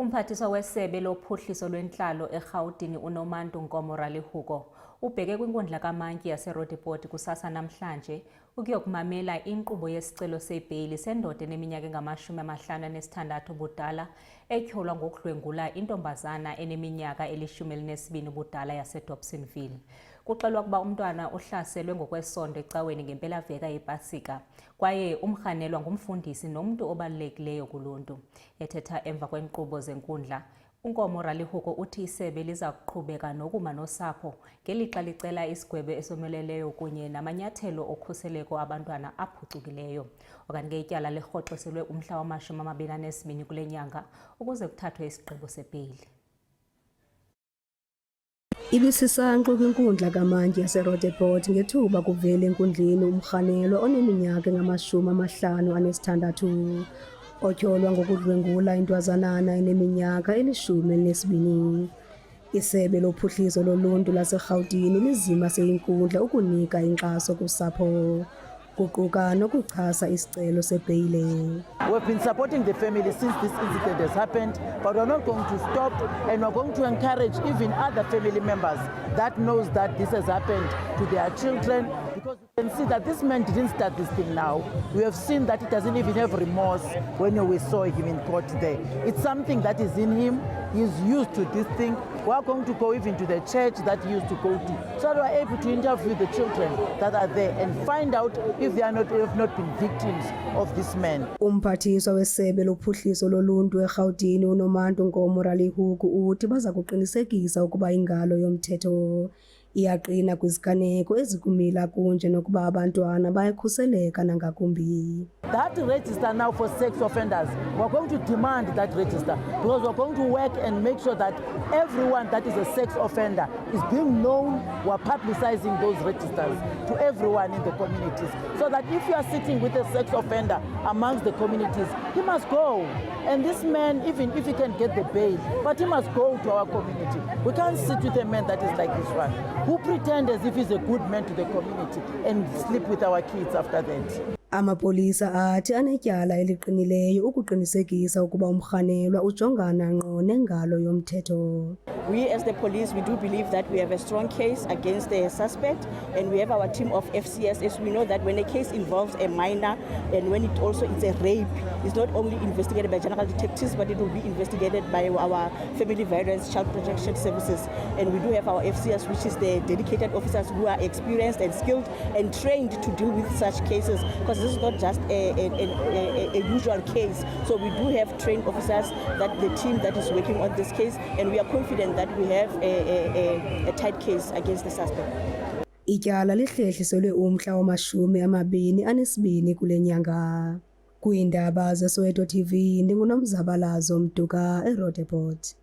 Umphathiswa wesebe lophuhliso lwentlalo eGauteng uNomanto Nkomo Ralihuko ubheke kwinkundla kaMantyi yaseRoodepoort kusasa namhlanje ukuyokumamela inkqubo yesicelo sebheyili sendoda eneminyaka engama-56 ubudala etyholwa ngokudlwengula intombazana eneminyaka eli-12 ubudala yaseDobsonville. Kuxelwa ukuba umntwana uhlaselwe ngokwesondo ecaweni ngempelaveka yePasika kwaye umrhanelwa ngumfundisi nomntu obalulekileyo kuluntu. Ethetha emva kwenkqubo zenkundla, uNkomo Ralihuko uthi isebe liza kuqhubeka nokuma nosapho ngelixa licela isigwebo esomeleleyo kunye namanyathelo okhuseleko abantwana aphucukileyo. Okanti ityala lirhoxiselwe umhla wama-22 kule nyanga ukuze kuthathwe isigqibo sebheyili. Ibisisankxwe kwinkundla kaMantyi yaseRoodepoort ngethuba kuvela enkundleni umrhanelwa oneminyaka engama-56 otyholwa ngokudlwengula intwazanana eneminyaka eli-12. Isebe lophuhliso loluntu laseGauteng lizima seyinkundla ukunika inkxaso kusapho kuquka nokuchasa isicelo sebheyile. We've been supporting the family since this incident has happened, but we're not going to stop, and we're going to encourage even other family members that knows that this has happened to their children, because we can see that this man didn't start this thing now. We have seen that he doesn't even have remorse when we saw him in court there. It's something that is in him. He's used to this thing. We're going to go even to the church that he used to go to, so that we're able to interview the children that are there and find out if they have not been victims of this man. Umphathiswa wesebe lophuhliso loluntu eGauteng uNomanto Nkomo Ralihuko uthi baza kuqinisekisa ukuba ingalo yomthetho iyaqina kwiziganeko ezikumila kunje nokuba abantwana bayakhuseleka nangakumbi. That register now for sex offenders, we're going to demand that register, because we're going to work and make sure that everyone that is a sex offender is being known. We're publicizing those registers to everyone in the communities, so that if you are sitting with a sex offender amongst the communities, he must go. And this man, even if he can get the bail, but he must go to our community. We can't sit with a man that is like this one, who pretends as if he's a good man to the community and sleep with our kids after that. Amapolisa athi anetyala eliqinileyo ukuqinisekisa ukuba umrhanelwa ujongana ngqo nengalo yomthetho. We as the police, we do believe that we have a strong case against the suspect, and we have our team of FCS, as we know that when a case involves a minor and when it also is a rape, it's not only investigated by general detectives, but it will be investigated by our family violence child protection services. And we do have our FCS, which is the dedicated officers who are experienced and skilled and trained to deal with such cases, because this is not just a usual case. So we do have trained officers, that the team that is working on this case, and we are confident that we have a tight case against the suspect. Ityala lihlehliselwe umhla wama-22 kule nyanga. Kwiindaba zeSoweto TV, ndinguNomzabalazo Mduka eRoodepoort.